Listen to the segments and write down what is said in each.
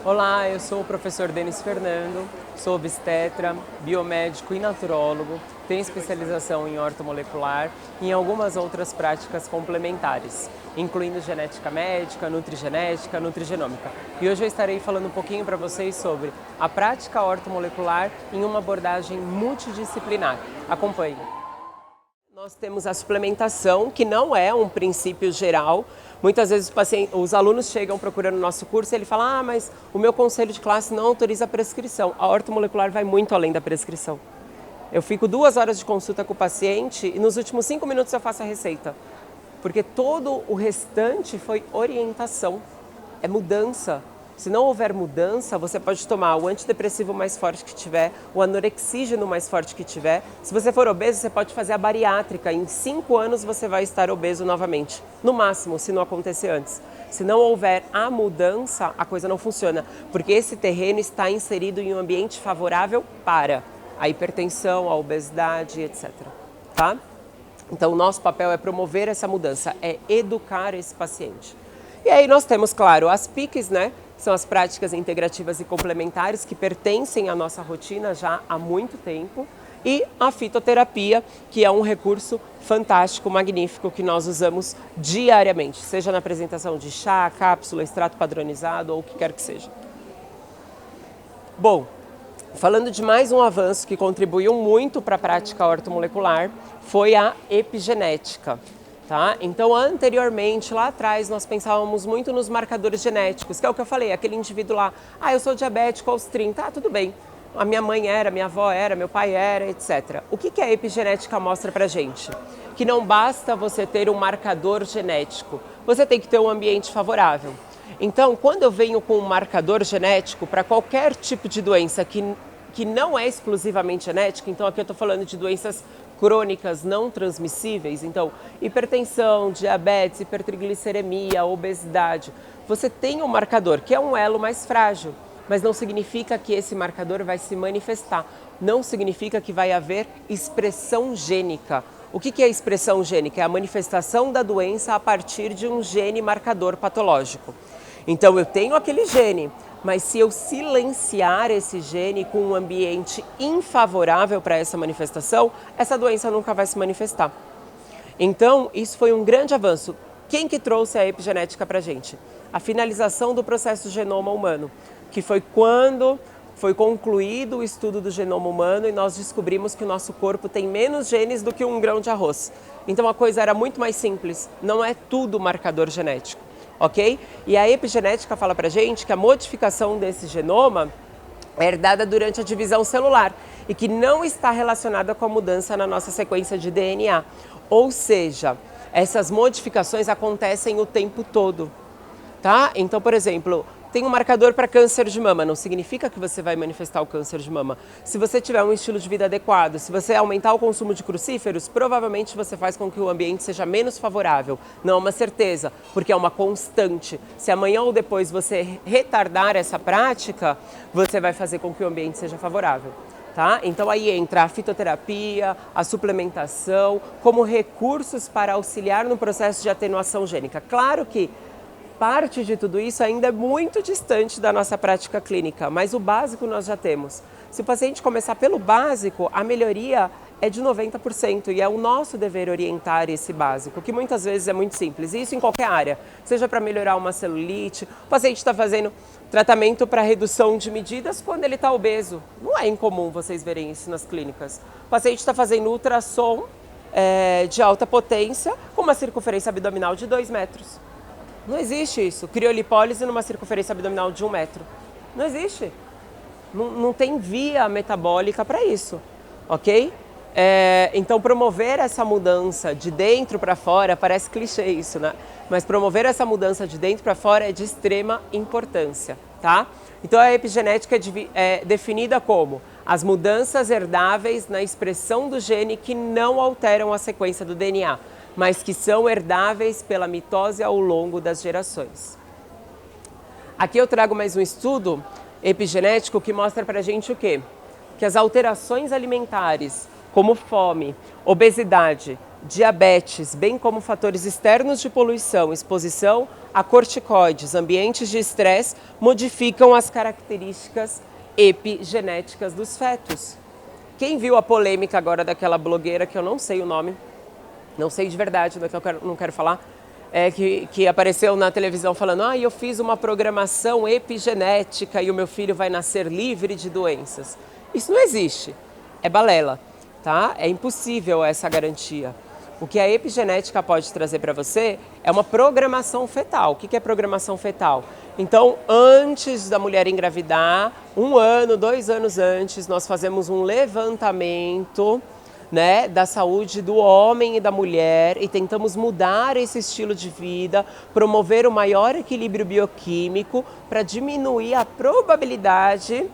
Olá, eu sou o professor Denis Fernando, sou obstetra, biomédico e naturólogo, tenho especialização em ortomolecular e em algumas outras práticas complementares, incluindo genética médica, nutrigenética, nutrigenômica. E hoje eu estarei falando um pouquinho para vocês sobre a prática ortomolecular em uma abordagem multidisciplinar. Acompanhe. Nós temos a suplementação, que não é um princípio geral. Muitas vezes os alunos chegam procurando o nosso curso e ele fala: mas o meu conselho de classe não autoriza a prescrição. A ortomolecular vai muito além da prescrição. Eu fico 2 horas de consulta com o paciente e nos últimos 5 minutos eu faço a receita. Porque todo o restante foi orientação, é mudança. Se não houver mudança, você pode tomar o antidepressivo mais forte que tiver, o anorexígeno mais forte que tiver. Se você for obeso, você pode fazer a bariátrica. Em 5 anos você vai estar obeso novamente. No máximo, se não acontecer antes. Se não houver a mudança, a coisa não funciona. Porque esse terreno está inserido em um ambiente favorável para a hipertensão, a obesidade, etc. Tá? Então, o nosso papel é promover essa mudança, é educar esse paciente. E aí nós temos, claro, as PICs, né? São as práticas integrativas e complementares que pertencem à nossa rotina já há muito tempo. E a fitoterapia, que é um recurso fantástico, magnífico, que nós usamos diariamente, seja na apresentação de chá, cápsula, extrato padronizado ou o que quer que seja. Bom, falando de mais um avanço que contribuiu muito para a prática ortomolecular, foi a epigenética. Tá? Então, anteriormente, lá atrás, nós pensávamos muito nos marcadores genéticos, que é o que eu falei, aquele indivíduo lá, eu sou diabético aos 30, tudo bem, a minha mãe era, minha avó era, meu pai era, etc. O que a epigenética mostra pra gente? Que não basta você ter um marcador genético, você tem que ter um ambiente favorável. Então, quando eu venho com um marcador genético para qualquer tipo de doença que não é exclusivamente genética, então aqui eu estou falando de doenças crônicas não transmissíveis, então hipertensão, diabetes, hipertrigliceremia, obesidade, você tem um marcador que é um elo mais frágil, mas não significa que esse marcador vai se manifestar, não significa que vai haver expressão gênica. O que é expressão gênica? É a manifestação da doença a partir de um gene marcador patológico. Então eu tenho aquele gene, mas se eu silenciar esse gene com um ambiente infavorável para essa manifestação, essa doença nunca vai se manifestar. Então, isso foi um grande avanço. Quem que trouxe a epigenética para a gente? A finalização do processo genoma humano, que foi quando foi concluído o estudo do genoma humano e nós descobrimos que o nosso corpo tem menos genes do que um grão de arroz. Então a coisa era muito mais simples, não é tudo marcador genético. Ok? E a epigenética fala pra gente que a modificação desse genoma é herdada durante a divisão celular e que não está relacionada com a mudança na nossa sequência de DNA. Ou seja, essas modificações acontecem o tempo todo, tá? Então, por exemplo, tem um marcador para câncer de mama, não significa que você vai manifestar o câncer de mama. Se você tiver um estilo de vida adequado, se você aumentar o consumo de crucíferos, provavelmente você faz com que o ambiente seja menos favorável. Não é uma certeza, porque é uma constante. Se amanhã ou depois você retardar essa prática, você vai fazer com que o ambiente seja favorável. Tá? Então aí entra a fitoterapia, a suplementação, como recursos para auxiliar no processo de atenuação gênica. Claro que parte de tudo isso ainda é muito distante da nossa prática clínica, mas o básico nós já temos. Se o paciente começar pelo básico, a melhoria é de 90% e é o nosso dever orientar esse básico, que muitas vezes é muito simples. E isso em qualquer área, seja para melhorar uma celulite, o paciente está fazendo tratamento para redução de medidas quando ele está obeso. Não é incomum vocês verem isso nas clínicas. O paciente está fazendo ultrassom de alta potência com uma circunferência abdominal de 2 metros. Não existe isso. Criolipólise numa circunferência abdominal de 1 metro. Não existe. Não tem via metabólica para isso, ok? Então, promover essa mudança de dentro para fora, parece clichê isso, né? Mas promover essa mudança de dentro para fora é de extrema importância, tá? Então, a epigenética é definida como as mudanças herdáveis na expressão do gene que não alteram a sequência do DNA, mas que são herdáveis pela mitose ao longo das gerações. Aqui eu trago mais um estudo epigenético que mostra pra gente o quê? Que as alterações alimentares, como fome, obesidade, diabetes, bem como fatores externos de poluição, exposição a corticoides, ambientes de estresse, modificam as características epigenéticas dos fetos. Quem viu a polêmica agora daquela blogueira, que eu não sei o nome, não sei de verdade, não quero falar, que apareceu na televisão falando: eu fiz uma programação epigenética e o meu filho vai nascer livre de doenças. Isso não existe, é balela, tá? É impossível essa garantia. O que a epigenética pode trazer para você é uma programação fetal. O que é programação fetal? Então, antes da mulher engravidar, 1 ano, 2 anos antes, nós fazemos um levantamento, né, da saúde do homem e da mulher e tentamos mudar esse estilo de vida, promover o maior equilíbrio bioquímico para diminuir a probabilidade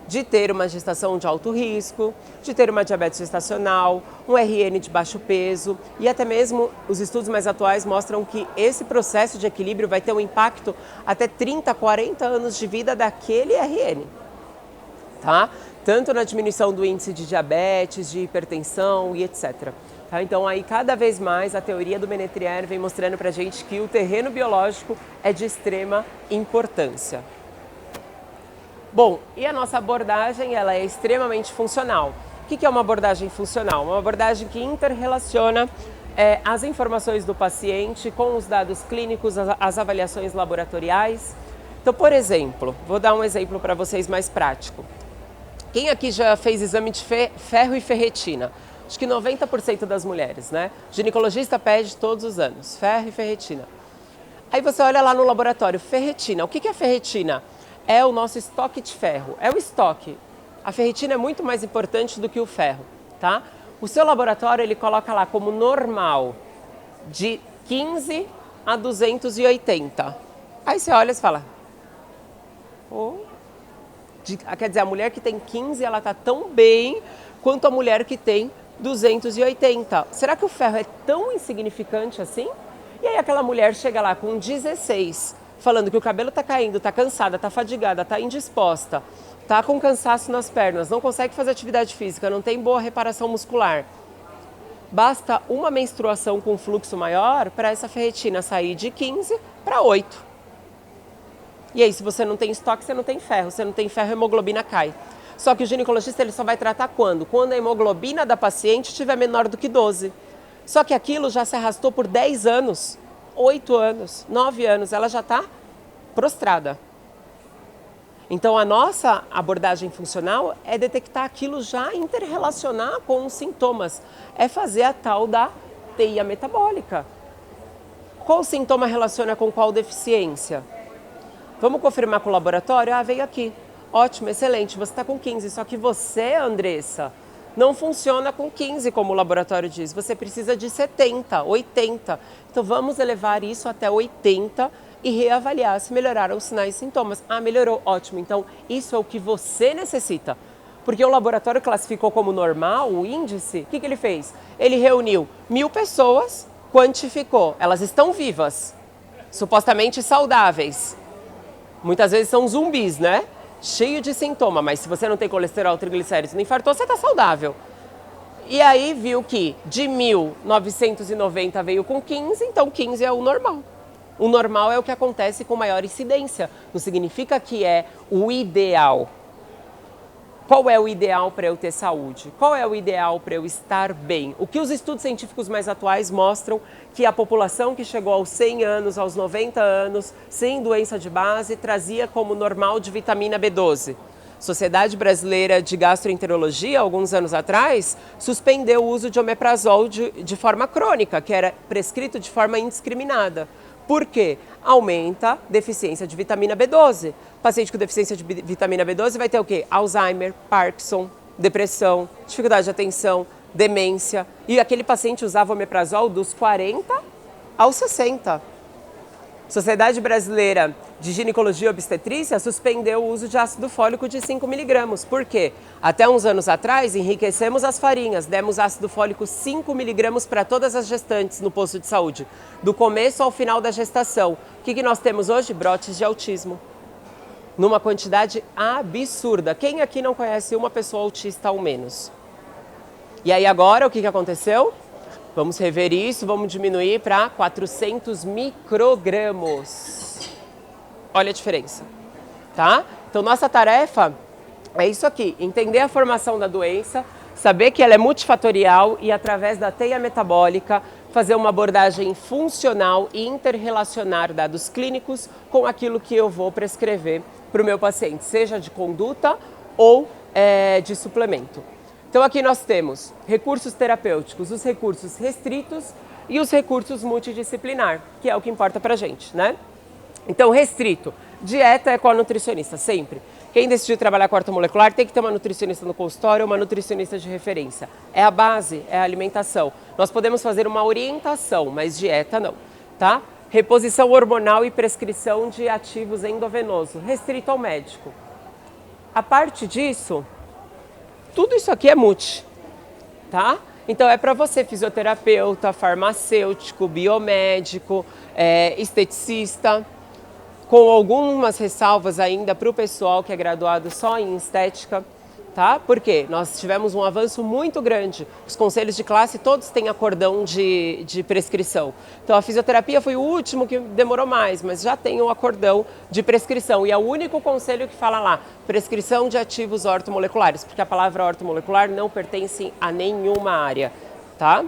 de ter uma gestação de alto risco, de ter uma diabetes gestacional, um RN de baixo peso, e até mesmo os estudos mais atuais mostram que esse processo de equilíbrio vai ter um impacto até 30, 40 anos de vida daquele RN, tá? Tanto na diminuição do índice de diabetes, de hipertensão e etc. Tá? Então aí cada vez mais a teoria do Ménetrier vem mostrando pra gente que o terreno biológico é de extrema importância. Bom, e a nossa abordagem ela é extremamente funcional. O que é uma abordagem funcional? Uma abordagem que interrelaciona as informações do paciente com os dados clínicos, as avaliações laboratoriais. Então, por exemplo, vou dar um exemplo para vocês mais prático. Quem aqui já fez exame de ferro e ferretina? Acho que 90% das mulheres, né? O ginecologista pede todos os anos, ferro e ferretina. Aí você olha lá no laboratório, ferretina. O que é ferretina? É o nosso estoque de ferro, é o estoque. A ferritina é muito mais importante do que o ferro, tá? O seu laboratório, ele coloca lá como normal de 15 a 280. Aí você olha e fala... quer dizer, a mulher que tem 15, ela tá tão bem quanto a mulher que tem 280. Será que o ferro é tão insignificante assim? E aí aquela mulher chega lá com 16, falando que o cabelo tá caindo, tá cansada, tá fadigada, tá indisposta, tá com cansaço nas pernas, não consegue fazer atividade física, não tem boa reparação muscular. Basta uma menstruação com fluxo maior para essa ferritina sair de 15 para 8. E aí, se você não tem estoque, você não tem ferro. Se não tem ferro, a hemoglobina cai. Só que o ginecologista ele só vai tratar quando? Quando a hemoglobina da paciente estiver menor do que 12. Só que aquilo já se arrastou por 10 anos, 8 anos, 9 anos. Ela já está prostrada. Então, a nossa abordagem funcional é detectar aquilo já, interrelacionar com os sintomas. É fazer a tal da teia metabólica. Qual sintoma relaciona com qual deficiência? Vamos confirmar com o laboratório? Veio aqui. Ótimo, excelente, você está com 15. Só que você, Andressa, não funciona com 15, como o laboratório diz. Você precisa de 70, 80. Então, vamos elevar isso até 80 e reavaliar se melhoraram os sinais e sintomas. Melhorou, ótimo. Então, isso é o que você necessita. Porque o laboratório classificou como normal o índice. O que ele fez? Ele reuniu 1.000 pessoas, quantificou. Elas estão vivas, supostamente saudáveis. Muitas vezes são zumbis, né? Cheio de sintoma, mas se você não tem colesterol, triglicéridos, não infartou, você está saudável. E aí viu que de 1.990 veio com 15, então 15 é o normal. O normal é o que acontece com maior incidência, não significa que é o ideal. Qual é o ideal para eu ter saúde? Qual é o ideal para eu estar bem? O que os estudos científicos mais atuais mostram que a população que chegou aos 100 anos, aos 90 anos, sem doença de base, trazia como normal de vitamina B12. Sociedade Brasileira de Gastroenterologia, alguns anos atrás, suspendeu o uso de omeprazol de forma crônica, que era prescrito de forma indiscriminada. Por quê? Aumenta deficiência de vitamina B12. Paciente com deficiência de vitamina B12 vai ter o quê? Alzheimer, Parkinson, depressão, dificuldade de atenção, demência. E aquele paciente usava omeprazol dos 40 aos 60. Sociedade Brasileira de Ginecologia e Obstetrícia suspendeu o uso de ácido fólico de 5 miligramas. Por quê? Até uns anos atrás, enriquecemos as farinhas, demos ácido fólico 5 miligramas para todas as gestantes no posto de saúde, do começo ao final da gestação. O que nós temos hoje? Brotes de autismo. Numa quantidade absurda. Quem aqui não conhece uma pessoa autista ao menos? E aí agora, o que aconteceu? Vamos rever isso, vamos diminuir para 400 microgramas. Olha a diferença, tá? Então, nossa tarefa é isso aqui, entender a formação da doença, saber que ela é multifatorial e, através da teia metabólica, fazer uma abordagem funcional e interrelacionar dados clínicos com aquilo que eu vou prescrever para o meu paciente, seja de conduta ou de suplemento. Então, aqui nós temos recursos terapêuticos, os recursos restritos e os recursos multidisciplinar, que é o que importa para a gente, né? Então, restrito, dieta é com a nutricionista, sempre. Quem decidiu trabalhar com ortomolecular tem que ter uma nutricionista no consultório ou uma nutricionista de referência. É a base, é a alimentação. Nós podemos fazer uma orientação, mas dieta não, tá? Reposição hormonal e prescrição de ativos endovenosos, restrito ao médico. A parte disso, tudo isso aqui é multi, tá? Então é para você, fisioterapeuta, farmacêutico, biomédico, esteticista, com algumas ressalvas ainda para o pessoal que é graduado só em estética, tá? Porque nós tivemos um avanço muito grande. Os conselhos de classe todos têm acordão de prescrição. Então a fisioterapia foi o último que demorou mais, mas já tem um acordão de prescrição. E é o único conselho que fala lá, prescrição de ativos ortomoleculares, porque a palavra ortomolecular não pertence a nenhuma área, tá?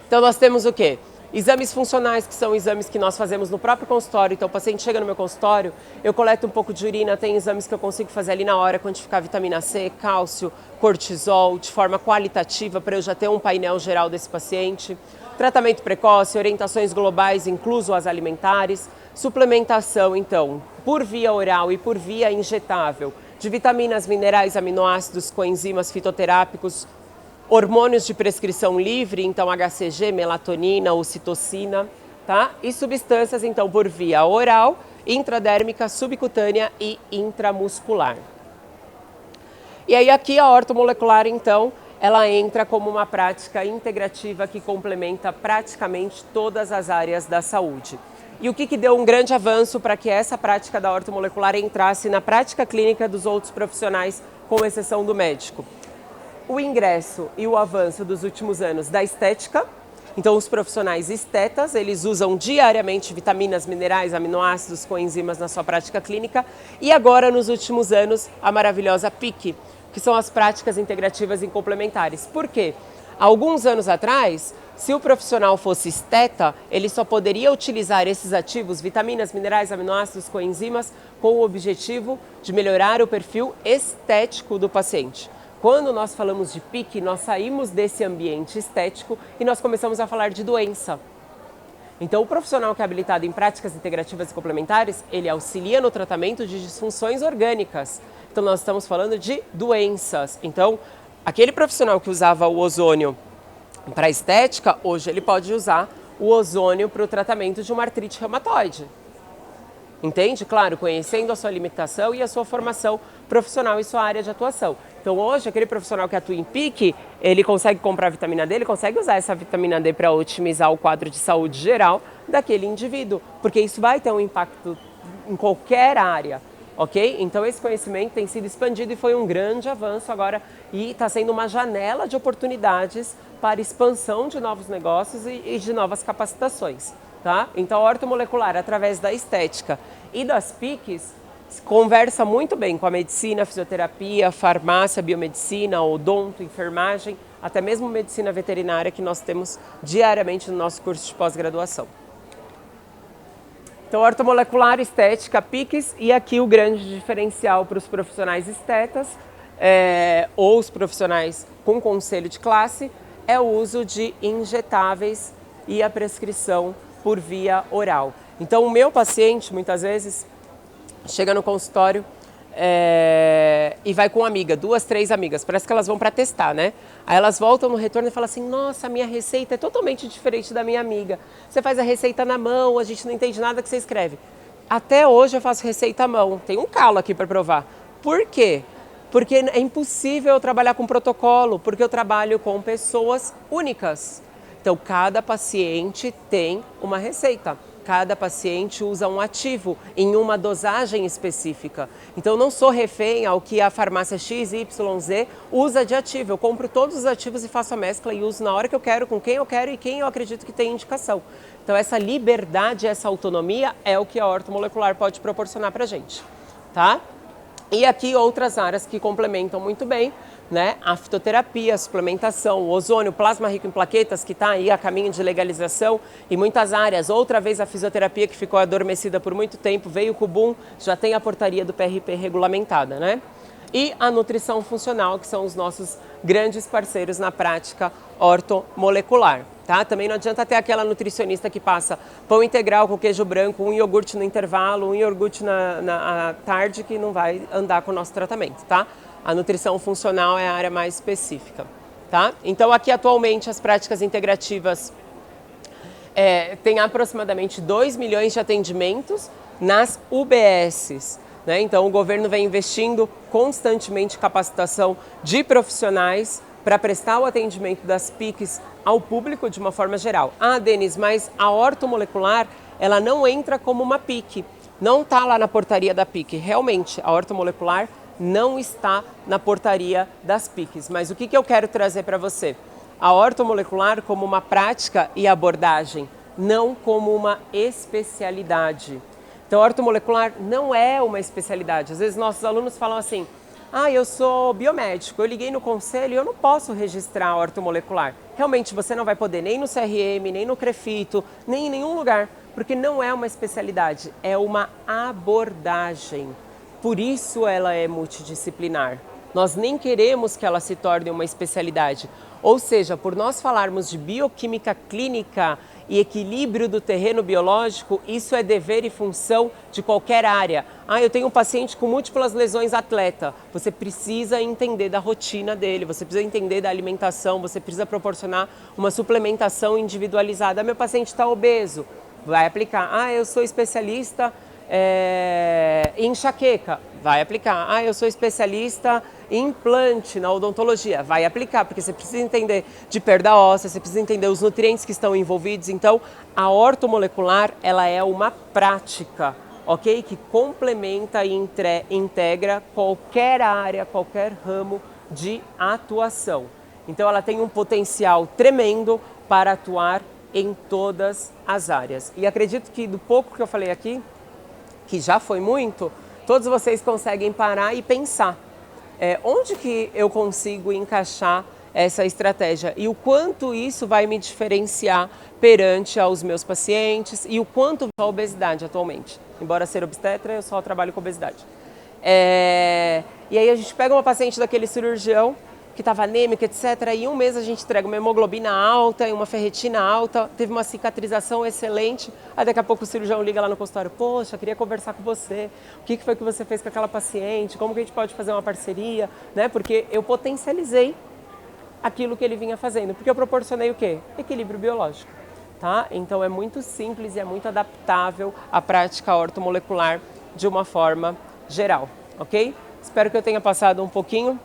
Então nós temos o quê? Exames funcionais, que são exames que nós fazemos no próprio consultório. Então o paciente chega no meu consultório, eu coleto um pouco de urina, tem exames que eu consigo fazer ali na hora, quantificar vitamina C, cálcio, cortisol, de forma qualitativa, para eu já ter um painel geral desse paciente. Tratamento precoce, orientações globais, incluso as alimentares. Suplementação, então, por via oral e por via injetável, de vitaminas, minerais, aminoácidos, coenzimas, fitoterápicos, hormônios de prescrição livre, então HCG, melatonina, ocitocina, tá? E substâncias, então, por via oral, intradérmica, subcutânea e intramuscular. E aí aqui a ortomolecular, então, ela entra como uma prática integrativa que complementa praticamente todas as áreas da saúde. E o que deu um grande avanço para que essa prática da ortomolecular entrasse na prática clínica dos outros profissionais, com exceção do médico? O ingresso e o avanço dos últimos anos da estética. Então, os profissionais estetas, eles usam diariamente vitaminas, minerais, aminoácidos, coenzimas na sua prática clínica. E agora, nos últimos anos, a maravilhosa PIC, que são as práticas integrativas e complementares. Por quê? Há alguns anos atrás, se o profissional fosse esteta, ele só poderia utilizar esses ativos, vitaminas, minerais, aminoácidos, coenzimas, com o objetivo de melhorar o perfil estético do paciente. Quando nós falamos de PIC, nós saímos desse ambiente estético e nós começamos a falar de doença. Então, o profissional que é habilitado em práticas integrativas e complementares, ele auxilia no tratamento de disfunções orgânicas. Então, nós estamos falando de doenças. Então, aquele profissional que usava o ozônio para estética, hoje ele pode usar o ozônio para o tratamento de uma artrite reumatoide. Entende? Claro, conhecendo a sua limitação e a sua formação profissional e sua área de atuação. Então, hoje, aquele profissional que atua em PIC, ele consegue comprar a vitamina D, ele consegue usar essa vitamina D para otimizar o quadro de saúde geral daquele indivíduo, porque isso vai ter um impacto em qualquer área, ok? Então, esse conhecimento tem sido expandido e foi um grande avanço agora e está sendo uma janela de oportunidades para expansão de novos negócios e de novas capacitações. Tá? Então, a ortomolecular, através da estética e das PICs, conversa muito bem com a medicina, a fisioterapia, farmácia, biomedicina, odonto, enfermagem, até mesmo medicina veterinária que nós temos diariamente no nosso curso de pós-graduação. Então, ortomolecular, estética, PICs, e aqui o grande diferencial para os profissionais estetas ou os profissionais com conselho de classe é o uso de injetáveis e a prescrição por via oral. Então, o meu paciente, muitas vezes, chega no consultório e vai com uma amiga, 2, 3 amigas, parece que elas vão para testar, né? Aí elas voltam no retorno e falam assim, nossa, a minha receita é totalmente diferente da minha amiga. Você faz a receita na mão, a gente não entende nada que você escreve. Até hoje eu faço receita à mão, tem um calo aqui para provar. Por quê? Porque é impossível eu trabalhar com protocolo, porque eu trabalho com pessoas únicas. Então, cada paciente tem uma receita. cada paciente usa um ativo em uma dosagem específica. Então, eu não sou refém ao que a farmácia XYZ usa de ativo. Eu compro todos os ativos e faço a mescla e uso na hora que eu quero, com quem eu quero e quem eu acredito que tem indicação. Então, essa liberdade, essa autonomia é o que a ortomolecular pode proporcionar para a gente, tá? E aqui outras áreas que complementam muito bem, né? A fitoterapia, a suplementação, o ozônio, o plasma rico em plaquetas, que está aí a caminho de legalização, e muitas áreas. Outra vez a fisioterapia, que ficou adormecida por muito tempo, veio com o boom, já tem a portaria do PRP regulamentada, né? E a nutrição funcional, que são os nossos grandes parceiros na prática ortomolecular. Tá? Também não adianta ter aquela nutricionista que passa pão integral com queijo branco, um iogurte no intervalo, um iogurte na tarde, que não vai andar com o nosso tratamento, tá? A nutrição funcional é a área mais específica, tá? Então, aqui atualmente as práticas integrativas tem aproximadamente 2 milhões de atendimentos nas UBSs. Né? Então, o governo vem investindo constantemente em capacitação de profissionais para prestar o atendimento das PICs ao público de uma forma geral. Ah, Denis, mas a ortomolecular, ela não entra como uma PIC, não está lá na portaria da PIC. Realmente, a ortomolecular não está na portaria das PICs. Mas o que eu quero trazer para você? A ortomolecular como uma prática e abordagem, não como uma especialidade. Então, a ortomolecular não é uma especialidade. Às vezes, nossos alunos falam assim: ah, eu sou biomédico, eu liguei no conselho e eu não posso registrar a ortomolecular. Realmente, você não vai poder nem no CRM, nem no CREFITO, nem em nenhum lugar, porque não é uma especialidade, é uma abordagem. Por isso ela é multidisciplinar. Nós nem queremos que ela se torne uma especialidade. Ou seja, por nós falarmos de bioquímica clínica e equilíbrio do terreno biológico, isso é dever e função de qualquer área. Ah, eu tenho um paciente com múltiplas lesões atleta. Você precisa entender da rotina dele, você precisa entender da alimentação, você precisa proporcionar uma suplementação individualizada. Ah, meu paciente está obeso, vai aplicar. Ah, eu sou especialista em enxaqueca, vai aplicar. Ah, eu sou especialista em implante na odontologia, vai aplicar, porque você precisa entender de perda óssea, você precisa entender os nutrientes que estão envolvidos. Então, a ortomolecular, ela é uma prática, ok? Que complementa e integra qualquer área, qualquer ramo de atuação. Então, ela tem um potencial tremendo para atuar em todas as áreas. E acredito que do pouco que eu falei aqui, que já foi muito, todos vocês conseguem parar e pensar. Onde que eu consigo encaixar essa estratégia e o quanto isso vai me diferenciar perante aos meus pacientes e o quanto a obesidade atualmente. Embora ser obstetra, eu só trabalho com obesidade. E aí a gente pega uma paciente daquele cirurgião que estava anêmica, etc. E em um mês a gente entrega uma hemoglobina alta e uma ferritina alta, teve uma cicatrização excelente. Aí daqui a pouco o cirurgião liga lá no consultório: poxa, queria conversar com você, o que foi que você fez com aquela paciente, como que a gente pode fazer uma parceria, né? Porque eu potencializei aquilo que ele vinha fazendo, porque eu proporcionei o quê? Equilíbrio biológico, tá? Então é muito simples e é muito adaptável à prática ortomolecular de uma forma geral, ok? Espero que eu tenha passado um pouquinho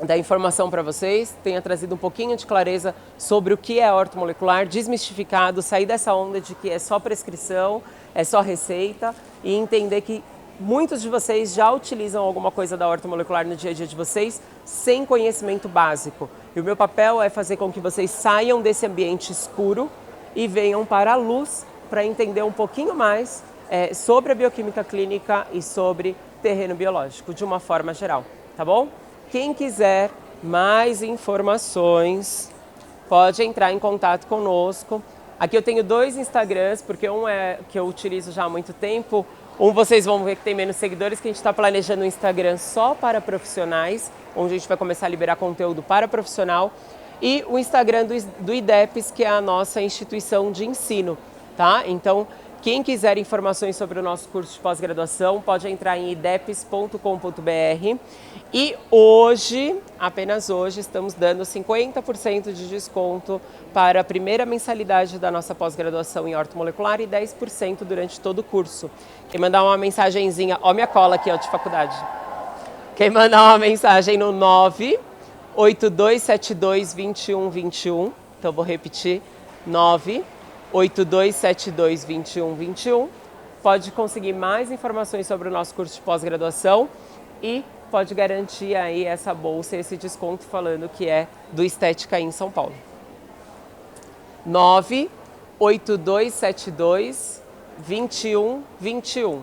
da informação para vocês, tenha trazido um pouquinho de clareza sobre o que é ortomolecular, desmistificado, sair dessa onda de que é só prescrição, é só receita e entender que muitos de vocês já utilizam alguma coisa da ortomolecular no dia a dia de vocês sem conhecimento básico. E o meu papel é fazer com que vocês saiam desse ambiente escuro e venham para a luz para entender um pouquinho mais sobre a bioquímica clínica e sobre terreno biológico de uma forma geral, tá bom? Quem quiser mais informações, pode entrar em contato conosco. Aqui eu tenho 2 Instagrams, porque um é que eu utilizo já há muito tempo. Um vocês vão ver que tem menos seguidores, que a gente está planejando um Instagram só para profissionais, onde a gente vai começar a liberar conteúdo para profissional. E o Instagram do IDEPS, que é a nossa instituição de ensino, tá? Então, quem quiser informações sobre o nosso curso de pós-graduação, pode entrar em idepes.com.br. E hoje, apenas hoje, estamos dando 50% de desconto para a primeira mensalidade da nossa pós-graduação em ortomolecular e 10% durante todo o curso. Quem mandar uma mensagenzinha, ó minha cola aqui, ó, de faculdade. Quem mandar uma mensagem no 982722121, então vou repetir, 9 8272-2121. Pode conseguir mais informações sobre o nosso curso de pós-graduação e pode garantir aí essa bolsa, esse desconto falando que é do Estética em São Paulo. 98272-2121.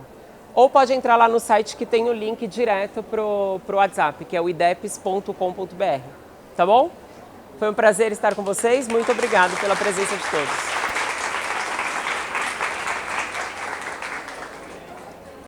Ou pode entrar lá no site que tem o link direto pro WhatsApp, que é o idepes.com.br. Tá bom? Foi um prazer estar com vocês. Muito obrigado pela presença de todos.